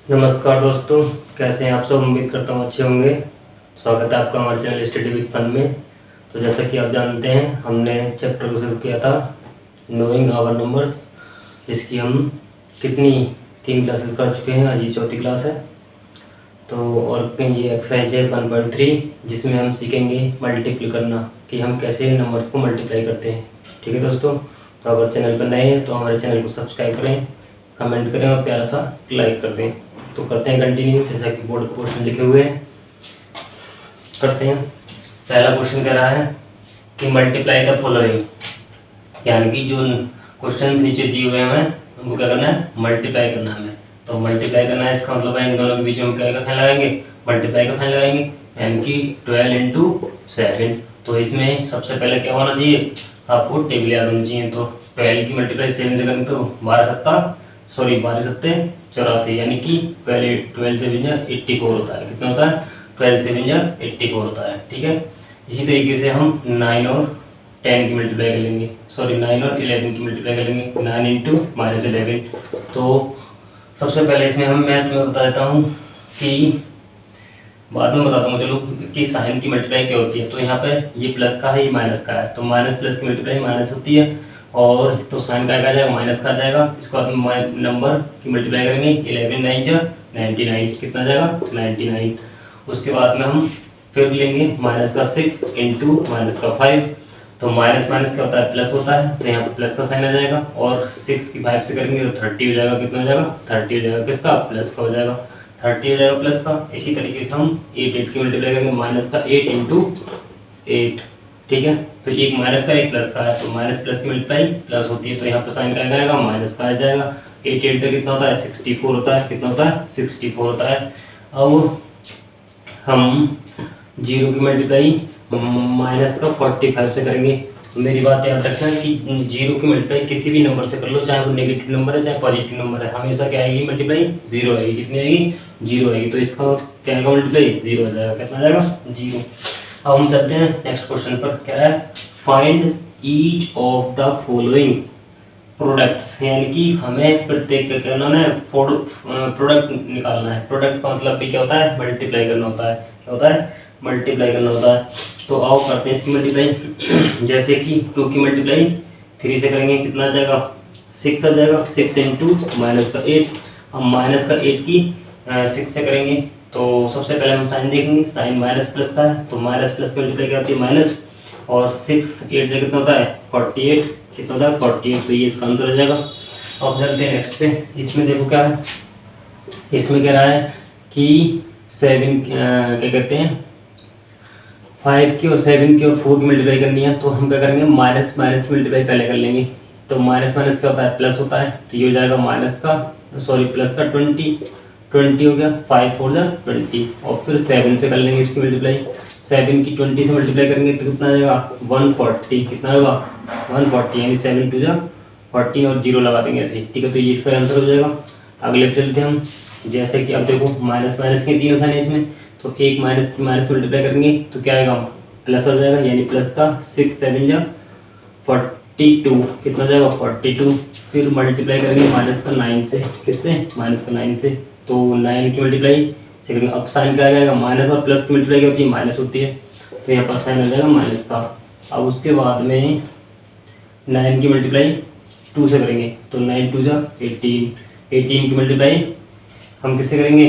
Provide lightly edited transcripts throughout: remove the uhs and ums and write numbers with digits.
नमस्कार दोस्तों, कैसे हैं आप सब। उम्मीद करता हूँ अच्छे होंगे। स्वागत है आपका हमारे चैनल स्टडी विद फन में। तो जैसा कि आप जानते हैं, हमने चैप्टर को शुरू किया था नोइंग आवर नंबर्स, जिसकी हम कितनी 3 क्लासेस कर चुके हैं। आज ये 4थी क्लास है। तो और ये एक्सरसाइज है 1.3, जिसमें हम सीखेंगे मल्टीप्लाई करना, कि हम कैसे नंबर्स को मल्टीप्लाई करते हैं। ठीक है दोस्तों, तो अगर चैनल पर नए हैं तो हमारे चैनल को सब्सक्राइब करें, कमेंट करें और प्यारा सा लाइक कर दें। तो करते हैं कंटिन्यू, जैसा कि बोर्ड पर क्वेश्चन लिखे हुए हैं। करते हैं। पहला क्वेश्चन कह रहा है कि मल्टीप्लाई द फॉलोइंग, यानी कि जो क्वेश्चन नीचे दिए हुए हैं हमें उनको क्या करना है, मल्टीप्लाई करना है हमें। तो मल्टीप्लाई करना है, इसका मतलब है इन दोनों के बीच में हम क्या का साइन लगाएंगे, मल्टीप्लाई का साइन लगाएंगे, यानी कि 12 × 7। तो इसमें सबसे पहले क्या होना चाहिए, आपको टेबल याद होनी चाहिए। तो 12 की मल्टीप्लाई 7 से करेंगे तो 12 सत्ते 84, यानी कि 12 से 84 होता है। कितना होता है, 12 से 84 होता है। ठीक है, इसी तरीके से हम 9 और 10 की मल्टीप्लाई कर लेंगे, 9 और 11 की मल्टीप्लाई कर लेंगे, 9 × -11। तो सबसे पहले इसमें हम मैथ में बता देता हूँ कि बाद में बताता हूँ चलो कि साइन की मल्टीप्लाई क्या होती है। तो यहाँ पे ये प्लस का है, ये माइनस का है, तो माइनस प्लस की मल्टीप्लाई माइनस होती है। और तो साइन का आ जाएगा, माइनस का आ जाएगा। इसके बाद में नंबर की मल्टीप्लाई करेंगे, 11 9 जा 99, कितना आ जाएगा 99। उसके बाद में हम फिर लेंगे माइनस का 6 × माइनस का 5। तो माइनस माइनस क्या होता है, प्लस होता है, तो यहाँ पे प्लस का साइन आ जाएगा। और 6 की 5 से करेंगे तो 30 हो जाएगा। कितना हो जाएगा, 30 हो जाएगा। किसका, प्लस का हो जाएगा, 30 हो जाएगा प्लस का। इसी तरीके से हम 8 की मल्टीप्लाई करेंगे, माइनस का 8 × 8। ठीक है, तो एक माइनस का एक प्लस का है, तो माइनस प्लस की मल्टीप्लाई प्लस होती है, तो यहाँ पर साइन का आएगा, माइनस का आ जाएगा। 8 8 कितना होता है, 64 होता है। कितना होता है, 64 होता है। अब हम 0 की मल्टीप्लाई माइनस का 45 से करेंगे। तो मेरी बात याद रखना कि 0 की मल्टीप्लाई किसी भी नंबर से कर लो, चाहे वो नेगेटिव नंबर है चाहे पॉजिटिव नंबर है, हमेशा क्या आएगी मल्टीप्लाई, 0 आएगी। कितनी आएगी, 0 आएगी। तो इसका क्या आएगा, मल्टीप्लाई 0 आ जाएगा। कितना आ जाएगा, 0। अब हम चलते हैं नेक्स्ट क्वेश्चन पर। क्या है, find each of the following products, यानी कि हमें प्रत्येक का क्या करना है, प्रोडक्ट निकालना है। प्रोडक्ट का मतलब भी क्या होता है, मल्टीप्लाई करना होता है। क्या होता है, मल्टीप्लाई करना होता है। तो आओ करते हैं इसकी मल्टीप्लाई। जैसे कि 2 की मल्टीप्लाई 3 से करेंगे, कितना आ जाएगा, 6 आ जाएगा। 6 × माइनस का 8। हम माइनस का 8 की 6 से करेंगे, तो सबसे पहले हम साइन देखेंगे। साइन माइनस प्लस का है, तो माइनस प्लस की मल्टीप्लाई क्या होती है, माइनस। और 6 8 से कितना होता है, 48। कितना होता है, 48। तो ये इसका आंसर हो जाएगा। अब चलते हैं नेक्स्ट पे। इसमें देखो क्या है, इसमें कह रहा है कि 7 क्या कहते हैं, 5 की और 7 की और 4 की मल्टीप्लाई करनी है। तो हम क्या करेंगे, माइनस माइनस मल्टीप्लाई पहले कर लेंगे। तो माइनस माइनस क्या होता है, प्लस होता है। तो ये हो जाएगा माइनस का प्लस का 20 हो गया। 5 4 जा 20। और फिर 7 से कर लेंगे इसकी मल्टीप्लाई। 7 की 20 से मल्टीप्लाई करेंगे तो कितना आ जाएगा, 140। कितना होगा, 140, यानी 7 2 जा 40 और 0 लगा देंगे ऐसे ही। ठीक है, तो ये इसका आंसर हो जाएगा। अगले पे चलते हैं हम। जैसे कि अब देखो माइनस माइनस के तीनों साइन इसमें, तो एक माइनस की माइनस मल्टीप्लाई करेंगे तो क्या आएगा, प्लस हो जाएगा, यानी प्लस का 6 7 जा 42। कितना हो जाएगा, 42। फिर मल्टीप्लाई करेंगे माइनस का 9 से। किससे, माइनस का 9 से। तो 9 की मल्टीप्लाई से करेंगे। अब साइन क्या आ जाएगा, माइनस और प्लस की मल्टीप्लाई क्या होती है, माइनस होती है। तो यहाँ पर साइन आ जाएगा माइनस का। अब उसके बाद में 9 की मल्टीप्लाई 2 से करेंगे, तो 9 2 जा 18। 18 की मल्टीप्लाई हम किससे करेंगे,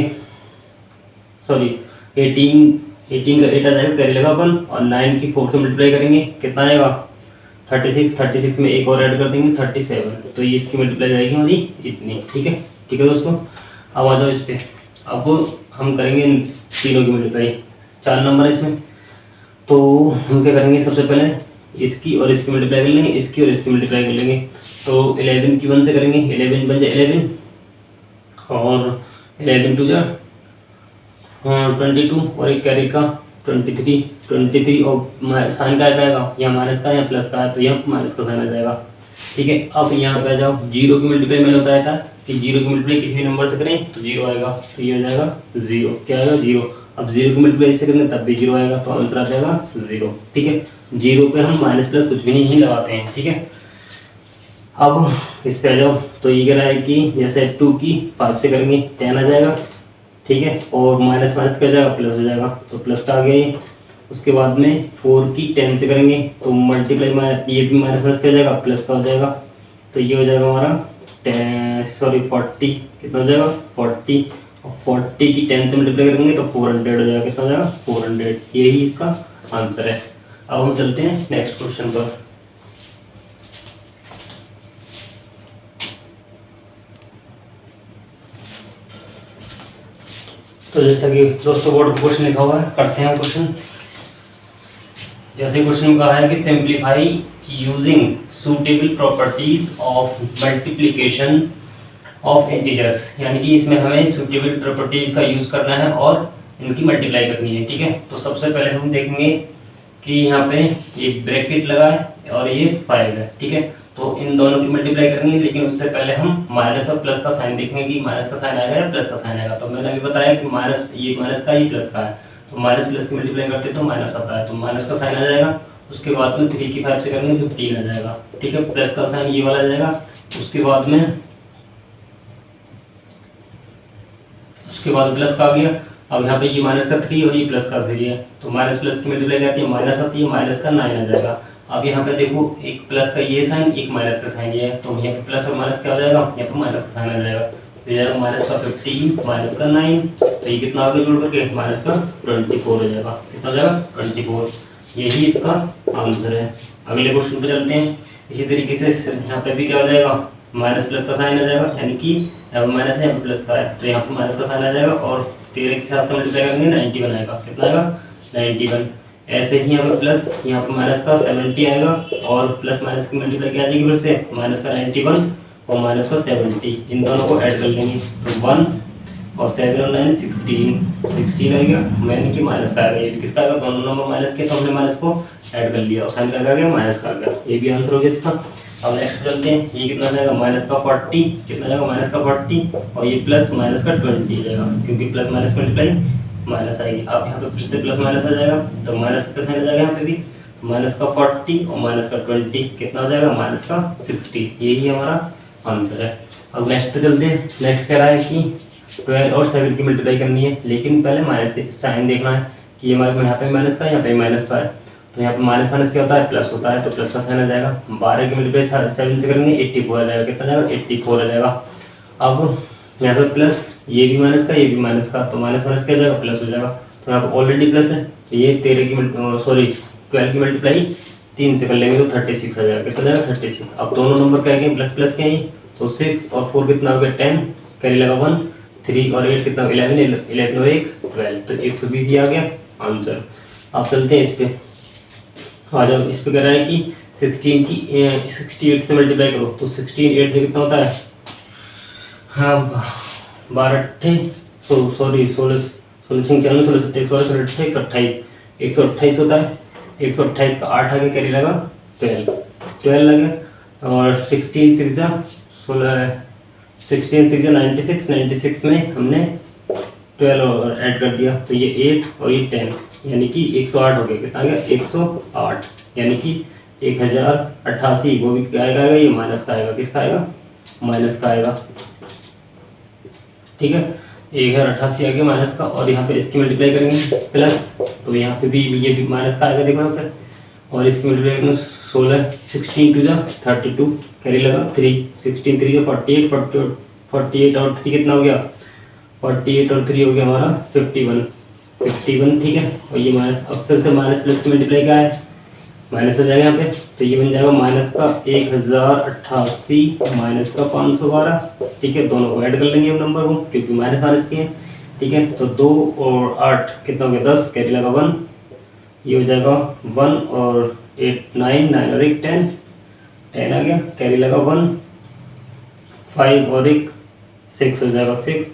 18 का 8 आ जाएगा, कैरी लगा अपन। और 9 की 4 से मल्टीप्लाई करेंगे, कितना आएगा, 36 में एक और ऐड कर देंगे 37। तो ये इसकी मल्टीप्लाई जाएगी हमारी इतनी। ठीक है दोस्तों, अब आ जाओ इस पर। अब हम करेंगे तीनों की मल्टीप्लाई। 4 नंबर है इसमें, तो हम क्या करेंगे, सबसे पहले इसकी और इसकी मल्टीप्लाई कर लेंगे, इसकी और इसकी मल्टीप्लाई कर लेंगे। तो 11 की 1 से करेंगे, 11 बन जाए 11, और 11 2 जा 22, और एक कैरी का 23। और साइन का आएगा, यहाँ माइनस का या प्लस का है, तो यहाँ माइनस का साइन आ जाएगा। ठीक है, अब यहाँ पे आ जाओ। 0 की मल्टीप्लाई मैंने बताया था कि 0 की मल्टीप्लाई किसी भी नंबर से करें तो 0 आएगा। तो ये हो जाएगा 0। क्या आएगा, 0। अब 0 की मल्टीप्लाई इससे करेंगे तब भी 0 आएगा, तो आंसर आ जाएगा 0। ठीक है, 0 पे हम माइनस प्लस कुछ भी नहीं लगाते हैं। ठीक है, अब इस पे आ जाओ। तो ये कह रहा है कि जैसे 2 की 5 से करेंगे 10 आ जाएगा, ठीक है, और माइनस माइनस क्या हो जाएगा, प्लस हो जाएगा, तो प्लस का आ गया ये। उसके बाद में 4 की 10 से करेंगे तो मल्टीप्लाई ये भी माइनस माइनस क्या हो जाएगा, प्लस का हो जाएगा, तो ये हो जाएगा हमारा 40 कितना हो जाएगा 40, और 40 की 10 से मल्टीप्लाई करेंगे तो 400 हो जाएगा, कितना हो जाएगा 400, यही इसका आंसर है। अब हम चलते हैं नेक्स्ट क्वेश्चन पर। तो जैसा कि दोस्तों बोर्ड पर क्वेश्चन लिखा हुआ है, करते हैं क्वेश्चन। जैसे क्वेश्चन में कहा है कि simplify using suitable properties of multiplication of integers, यानी कि इसमें हमें सुटेबल प्रॉपर्टीज का यूज करना है और इनकी मल्टीप्लाई करनी है, ठीक है। तो सबसे पहले हम देखेंगे कि यहाँ पे ये ब्रैकेट लगा है और ये 5 है, ठीक है, तो इन दोनों की मल्टीप्लाई करनी है, लेकिन उससे पहले हम माइनस और प्लस का साइन देखेंगे कि माइनस का साइन आएगा या प्लस का साइन आएगा। तो मैंने अभी बताया कि माइनस का ये प्लस का है, तो माइनस प्लस की मल्टीप्लाई करते तो माइनस आता है, तो माइनस का साइन आ जाएगा। उसके बाद में 3 की 5 से करेंगे तो 3 आ जाएगा, ठीक है, प्लस का साइन ये वाला आ जाएगा। उसके बाद प्लस का आ गया। अब यहाँ पे ये माइनस का 3 और ये प्लस का 3 है, तो माइनस प्लस की मल्टीप्लाई करती है माइनस आती है, माइनस का 9 आ जाएगा। अब यहाँ पे देखो एक प्लस का ये साइन, एक माइनस का साइन ये है, तो यहाँ पे प्लस और माइनस क्या हो जाएगा, यहाँ पे माइनस का साइन आ जाएगा, तो ये जाएगा माइनस का 15 माइनस का 9, तो ये कितना आगे जोड़ करके माइनस का 24 हो जाएगा, कितना हो जाएगा 24, यही इसका आंसर है। अगले क्वेश्चन पे चलते हैं। इसी तरीके से यहाँ पे भी क्या हो जाएगा, माइनस प्लस का साइन आ जाएगा, यानी कि यहाँ पर माइनस है यहाँ पे प्लस का है, तो यहाँ पर माइनस का साइन आ जाएगा और 13 के साथ मल्टीप्लाई करेंगे 91 आएगा, कितना आएगा 91। ऐसे ही यहाँ पे प्लस, यहाँ पे माइनस का 70 आएगा और प्लस माइनस की मल्टीप्लाई क्या आ जाएगी फिर से, माइनस का 91 और माइनस का 70, इन दोनों को ऐड कर लेंगे तो 1 और 7 और 9 16 आएगा, यानी कि माइनस का आएगा। ये भी किसका आएगा, दोनों नंबर माइनस के, तो हमने माइनस को ऐड कर लिया और साइन का आ गया माइनस का आ गया, ये भी आंसर हो गया इसका। अब नेक्स्ट चलते हैं, ये कितना जाएगा माइनस का 40, कितना जाएगा माइनस का 40, और ये प्लस माइनस का 20 जाएगा, क्योंकि प्लस माइनस मल्टीप्लाई माइनस आएगी। अब यहाँ पे फिर से प्लस माइनस आ जाएगा, तो माइनस का साइन आ जाएगा यहाँ पे भी, माइनस का 40 और माइनस का 20 कितना हो जाएगा माइनस का 60, यही हमारा आंसर है। अब नेक्स्ट पे चलते हैं। नेक्स्ट कह रहा है कि 12 और 7 की मल्टीप्लाई करनी है, लेकिन पहले माइनस साइन देखना है कि ये यहाँ पे माइनस का है, यहाँ पे माइनस का है, तो यहाँ पे माइनस माइनस क्या होता है, प्लस होता है, तो प्लस का साइन आ जाएगा। 12 की मल्टीप्लाई 7 से करेंगे 84 आ जाएगा, कितना जाएगा 84 आ जाएगा। अब यहाँ पे प्लस, ये भी माइनस का ये भी माइनस का, तो माइनस माइनस क्या हो जाएगा प्लस हो जाएगा, तो यहाँ पे ऑलरेडी प्लस है, तो ये 12 की मल्टीप्लाई 3 से कर लेंगे तो 36 आ जाएगा, कितना जाएगा 36। अब दोनों नंबर क्या है प्लस प्लस क्या है, तो 6 और 4 कितना हो गया 10, कैरी लगा 1, 3 और 8 कितना 11 और 1 12, तो 120 ये आ गया आंसर। अब चलते हैं इस पे, आ जाओ। इस पे कह रहा है कि 68 से मल्टीप्लाई करो, तो 16 8 से कितना होता है, हाँ 12 16 16 96 16 27 16 128 128 होता है, 128 का 8 आगे कैरी लगा 12 लगे, और 16 6 96 में हमने 12 और ऐड कर दिया, तो ये 8 और ये 10, यानी कि 108 हो गया, कितना आ गया 108, यानी कि 1088, वो भी क्या आएगा, ये माइनस का आएगा, किसका आएगा माइनस का आएगा, ठीक है 1088 आ गया माइनस का। और यहाँ पे इसकी मल्टीप्लाई करेंगे प्लस, तो यहाँ पे भी ये भी माइनस का आएगा, देखो यहाँ पे, और इसकी मल्टीप्लाई करेंगे 16 2 जा 32 कैरी लगा 3 16 3 जा 48 और 3 कितना हो गया 48 और 3 हो गया हमारा 51, ठीक है। और ये माइनस, अब फिर से माइनस प्लस की मल्टीप्लाई क्या है, माइनस आ जाएगा यहाँ पे, तो ये बन जाएगा माइनस का 1088 माइनस का 512, ठीक है, दोनों को ऐड कर लेंगे हम नंबर को, क्योंकि माइनस माइनस के हैं, ठीक है। तो 2 और 8 कितना हो गया 10, कैरी लगा 1, ये हो जाएगा 1 और 8 9 और 1 10 आ गया, कैरी लगा 1, 5 और 1 6 हो जाएगा 6,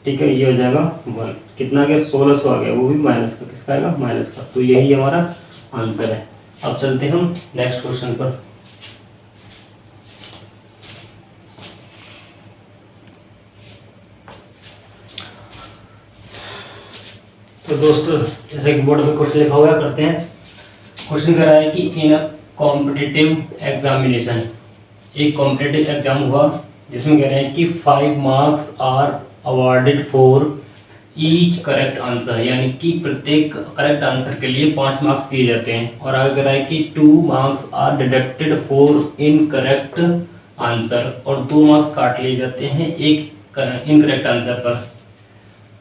ठीक है, ये हो जाएगा 1, कितना आ गया 1600 आ गया, वो भी माइनस का, किसका आएगा माइनस का, तो यही हमारा आंसर है। अब चलते हैं हम नेक्स्ट क्वेश्चन पर। तो दोस्तों जैसे कि बोर्ड पे क्वेश्चन लिखा हुआ है, करते हैं। क्वेश्चन कर रहा है कि इन अ कॉम्पिटिटिव एग्जामिनेशन, एक कॉम्पिटिटिव एग्जाम हुआ जिसमें कह रहे हैं कि 5 marks are awarded for each correct answer, यानी कि प्रत्येक करेक्ट आंसर के लिए 5 मार्क्स दिए जाते हैं। और आगे कह रहा है कि 2 marks are deducted for incorrect answer, और 2 मार्क्स काट लिए जाते हैं एक इनकरेक्ट आंसर पर,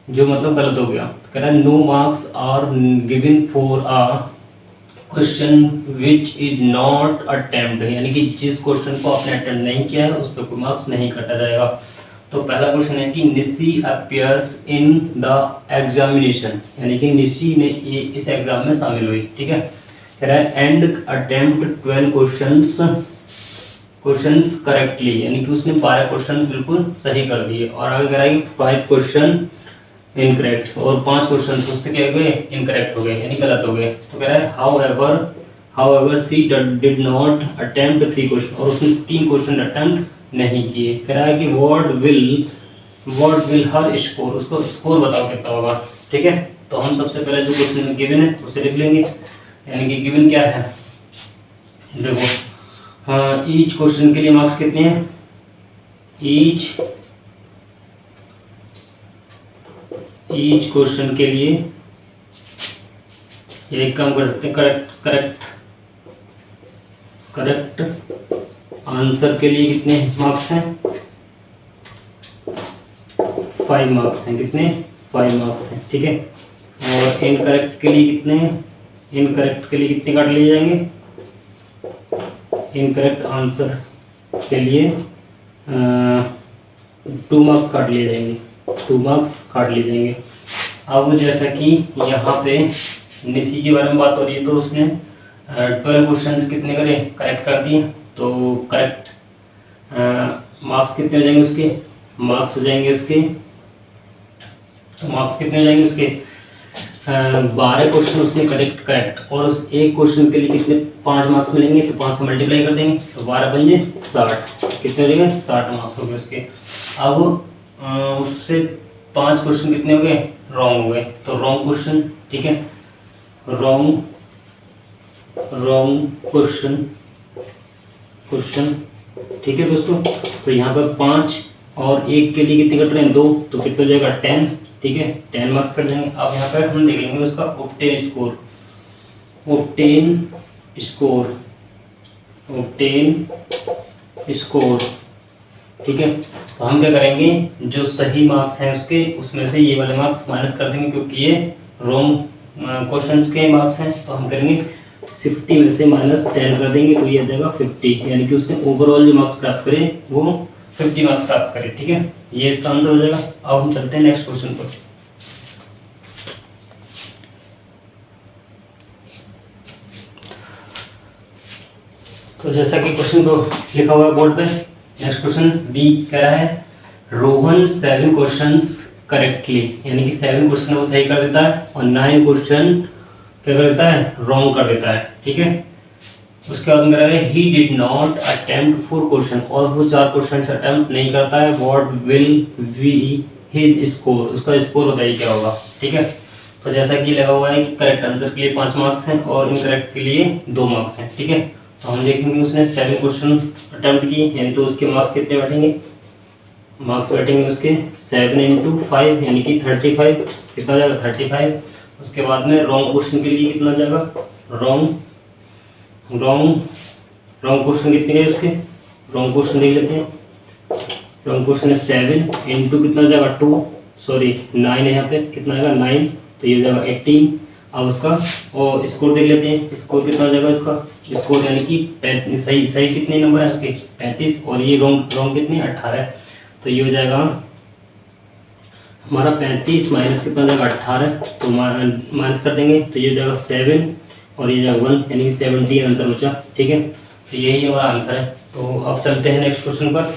जो मतलब गलत हो गया। तो कह रहा है no marks are given for a question which is not attempt, यानी कि जिस क्वेश्चन को आपने अटेम्प्ट नहीं किया है उस पर कोई मार्क्स नहीं काटा जाएगा। तो पहला क्वेश्चन है कि Nishi appears in the examination, यानी कि निशी ने ये इस एग्जाम में शामिल हुई, ठीक है। कह रहा है एंड अटेम्प्ट 12 क्वेश्चंस करेक्टली, यानी कि उसने 12 क्वेश्चंस बिल्कुल सही कर दिए। और आगे कह रहा है कि 5 क्वेश्चन इनकरेक्ट, और 5 क्वेश्चन उससे क्या हो गए, इनकरेक्ट हो गए, यानी गलत हो गए। तो कह रहा है however she did not attempt 3 question, और उसने 3 क्वेश्चन अटेम्प्ट नहीं किए। कह रहा है कि व्हाट विल हर स्कोर, उसको स्कोर बताओ कितना होगा, ठीक है। तो हम सबसे पहले जो क्वेश्चन गिवन है उसे लिख लेंगे, यानी कि गिवन क्या है, देखो हाँ, ईच क्वेश्चन के लिए मार्क्स कितने हैं, ईच क्वेश्चन के लिए एक काम कर सकते हैं, करेक्ट आंसर के लिए कितने मार्क्स हैं, 5 मार्क्स हैं, कितने 5 मार्क्स हैं, ठीक है। और इनकरेक्ट के लिए कितने काट लिए जाएंगे, इनकरेक्ट आंसर के लिए 2 मार्क्स काट लिए जाएंगे, 2 मार्क्स काट लिए जाएंगे। अब जैसा कि यहाँ पे निशी के बारे में बात हो रही है, तो उसने 12 क्वेश्चंस कितने करे, करेक्ट कर दिए। तो करेक्ट मार्क्स कितने हो जाएंगे उसके, मार्क्स हो जाएंगे उसके, तो मार्क्स कितने हो जाएंगे उसके 12 क्वेश्चन उसने करेक्ट, और उस एक क्वेश्चन के लिए कितने 5 मार्क्स मिलेंगे, तो 5 से मल्टीप्लाई कर देंगे, तो 12 पंजे 60, कितने हो जाएंगे 60 मार्क्स हो गए उसके। अब उससे 5 क्वेश्चन कितने हो गए, रॉन्ग हो गए, तो रॉन्ग क्वेश्चन, ठीक है, रॉन्ग क्वेश्चन, ठीक है दोस्तों। तो यहाँ पर 5 और 1 के लिए कितने कट रहे हैं, 2, तो कितना हो जाएगा 10, ठीक है, 10 मार्क्स कर देंगे। अब यहाँ पर हम देख लेंगे उसका ऑब्टेन स्कोर, ठीक है। तो हम क्या करेंगे, जो सही मार्क्स हैं उसके, उसमें से ये वाले मार्क्स माइनस कर देंगे, क्योंकि ये रॉन्ग क्वेश्चंस के मार्क्स हैं। तो हम करेंगे 60 में से -10 कर देंगे, तो ये आ जाएगा 50, यानी कि उसने ओवरऑल जो मार्क्स प्राप्त करे वो 50 मार्क्स प्राप्त करे, ठीक है, ये इसका आंसर हो जाएगा। अब हम चलते हैं नेक्स्ट क्वेश्चन पर। तो जैसा कि क्वेश्चन को लिखा हुआ है बोर्ड पे, नेक्स्ट क्वेश्चन बी कह रहा है रोहन 7 क्वेश्चंस करेक्टली, यानी कि 7 क्वेश्चन वो सही कर देता है और 9 क्वेश्चन क्या कर देता है, रॉन्ग कर देता है, ठीक है। उसके बाद मेरा है he did not attempt 4 question, और वो 4 क्वेश्चन अटेम्प्ट नहीं करता है। What will be his score, उसका स्कोर बताइए क्या होगा, ठीक है। तो जैसा कि लगा हुआ है कि करेक्ट आंसर के लिए 5 मार्क्स हैं और इनकरेक्ट के लिए 2 मार्क्स हैं, ठीक है। तो हम देखेंगे उसने 7 क्वेश्चन अटेम्प्ट किए, यानी तो उसके मार्क्स कितने बैठेंगे, मार्क्स बैठेंगे उसके 7 × 5, यानी कि 35, कितना हो जाएगा 35। उसके बाद में रॉन्ग क्वेश्चन के लिए कितना हो जाएगा, रॉन्ग क्वेश्चन कितने गए उसके, रॉन्ग क्वेश्चन देख लेते हैं। रॉन्ग क्वेश्चन है 7 × कितना हो जाएगा 9 है यहाँ पे, कितना आएगा 9, तो ये हो जाएगा 18। अब उसका और स्कोर देख लेते हैं, स्कोर कितना हो जाएगा इसका, स्कोर यानी कि सही कितने नंबर है उसके 35, और ये रॉन्ग कितने 18, तो ये हो जाएगा हमारा 35 माइनस कितना हो जाएगा 18, तो माइनस कर देंगे, तो ये हो जाएगा 7 और ये जाएगा 1, यानी कि 17 आंसर बचा, ठीक है। तो यही हमारा आंसर है। तो अब चलते हैं नेक्स्ट क्वेश्चन पर।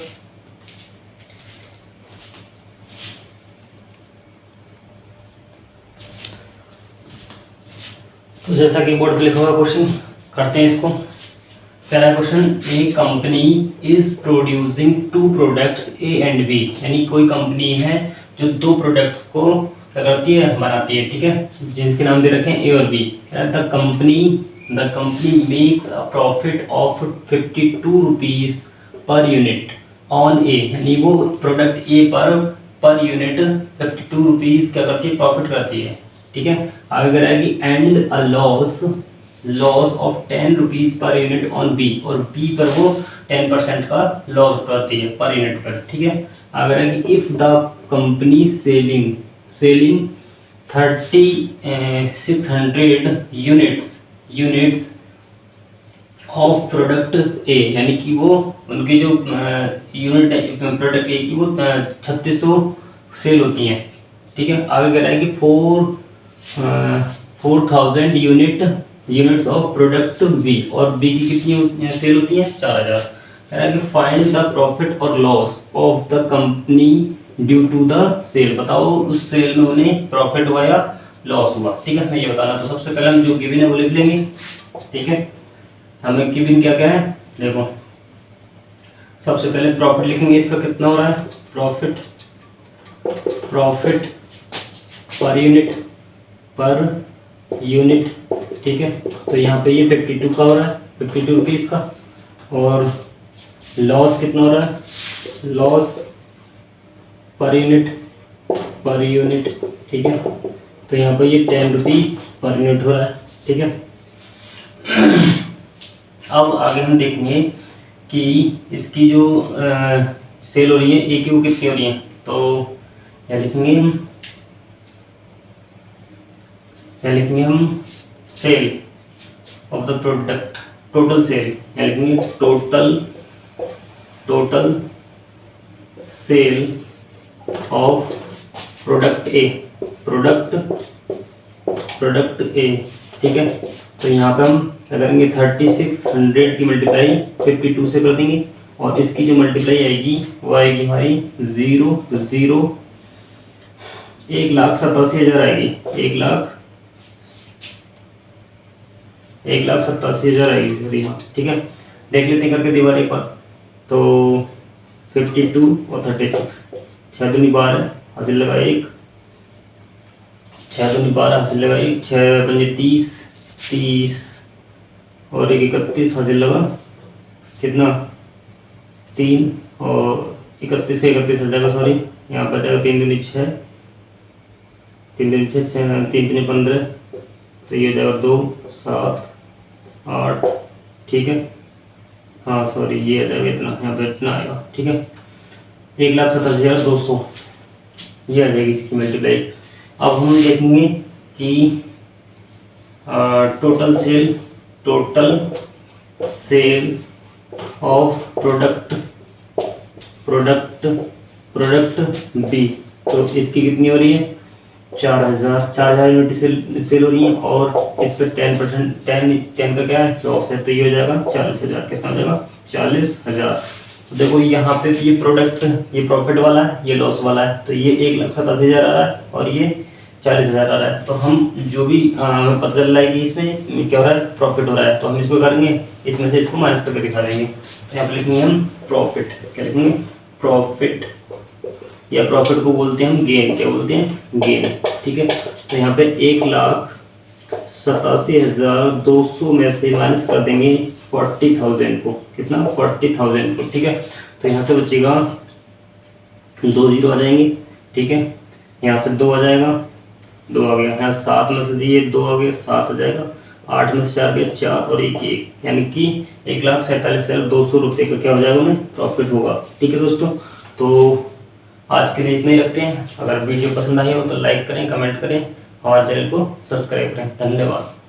तो जैसा कि बोर्ड पर लिखा हुआ क्वेश्चन, करते हैं इसको। पहला question, a company is producing 2 products A and B, यानी कोई कंपनी है जो 2 प्रोडक्ट्स को क्या करती है, बनाती है, ठीक है, जिनके नाम दे रखे हैं ए और B. The company makes a profit of 52 rupees per unit on A, यानी वो प्रोडक्ट ए पर यूनिट 52 रुपीज़ क्या करती है, प्रॉफिट करती है। ठीक है, आगे करेगी and a loss of 10 rupees per unit on B, और बी पर वो 10% का लॉस करती है पर यूनिट पर। ठीक है, आगे करेगी if the company selling 3600 units of product ए, यानी कि वो उनके जो यूनिट प्रोडक्ट ए की वो 3600 सेल होती हैं। ठीक है, आगे कह रहा है कि 4000 यूनिट्स ऑफ प्रोडक्ट बी, और बी की कितनी सेल होती है, 4000। कह रहा है कि फाइंड द प्रॉफिट और loss of the company due to the sale, बताओ उस सेल में उन्हें प्रॉफिट हुआ या लॉस हुआ। ठीक है, मैं ये बताना। तो सबसे पहले हम जो गिवन है वो लिख लेंगे। ठीक है, हमें गिवन क्या क्या है, देखो सबसे पहले प्रॉफिट लिखेंगे, इसका कितना हो रहा है, प्रॉफिट पर यूनिट। ठीक है, तो यहाँ पे ये 52 का हो रहा है, 52 रुपीज़ का। और लॉस कितना हो रहा है, लॉस पर यूनिट। ठीक है, तो यहाँ पर ये 10 रुपीज़ पर यूनिट हो रहा है। ठीक है, अब आगे हम देखेंगे कि इसकी जो सेल हो रही है ए की वो कितनी हो रही है। तो क्या लिखेंगे हम sale of the product, total sale, क्या लिखेंगे total sale of product A. ठीक है, तो यहाँ पे हम क्या करेंगे, 3600 की मल्टीप्लाई 52 से कर देंगे, और इसकी जो मल्टीप्लाई आएगी वो आएगी हमारी 1,87,000 आएगी, 1,87,000 आएगी सॉरी। हाँ ठीक है, देख लेते हैं करके दीवार एक बार। तो 52 और 36, 6 दूनी 12 हासिल लगा 1, 6 दूनी 12 हासिल लगा 1, 6 पंजे 30 और 1 31 हासिल लगा कितना, 3 और 31 का 31 हो जाएगा सॉरी, यहाँ पर जाएगा 3 दूनी 6, 3 दूनी 6, 3 दूनी 15, तो ये हो जाएगा 2 7 8। ठीक है, हाँ सॉरी ये आ जाएगा इतना, यहाँ पे इतना आएगा। ठीक है, 1,70,200 ये आ जाएगी इसकी मल्टीप्लाई। अब हम देखेंगे कि total sale of product B, तो इसकी कितनी हो रही है, 4,000 यूनिट सेल हो रही है, और इस पर 10% का क्या है, लॉस है, तो ये हो जाएगा 40,000। कितना हो जाएगा, 40,000। तो देखो यहाँ पे ये प्रोडक्ट, ये प्रॉफिट वाला है, ये लॉस वाला है, तो ये 1,87,000 आ रहा है और ये 40,000 आ रहा है। तो हम जो भी पता चल रहा है कि इसमें क्या हो रहा है, प्रॉफिट हो रहा है, तो हम इसको करेंगे, इसमें से इसको माइनस करके दिखा देंगे। यहाँ पर लिखेंगे हम प्रॉफिट, क्या लिखेंगे, प्रॉफिट, या प्रॉफिट को बोलते हैं हम गेन, क्या बोलते हैं, गेन। ठीक है, तो यहाँ पे 1,87,200 में से माइनस कर देंगे 40,000 को, कितना, 40,000 को। ठीक है, तो यहाँ से बचेगा 2 0 आ जाएंगे। ठीक है, यहाँ से 2 आ जाएगा, 2 आ गया, यहाँ 7 में से दिए 2 आ गए, 7 आ जाएगा, 8 में से 4 गया 4 और 1 1, यानी कि 1,47,200 रुपये का क्या हो जाएगा, हमें प्रॉफिट होगा। ठीक है दोस्तों, तो आज के लिए इतना ही रखते हैं। अगर वीडियो पसंद आई हो तो लाइक करें, कमेंट करें, हमारे चैनल को सब्सक्राइब करें। धन्यवाद।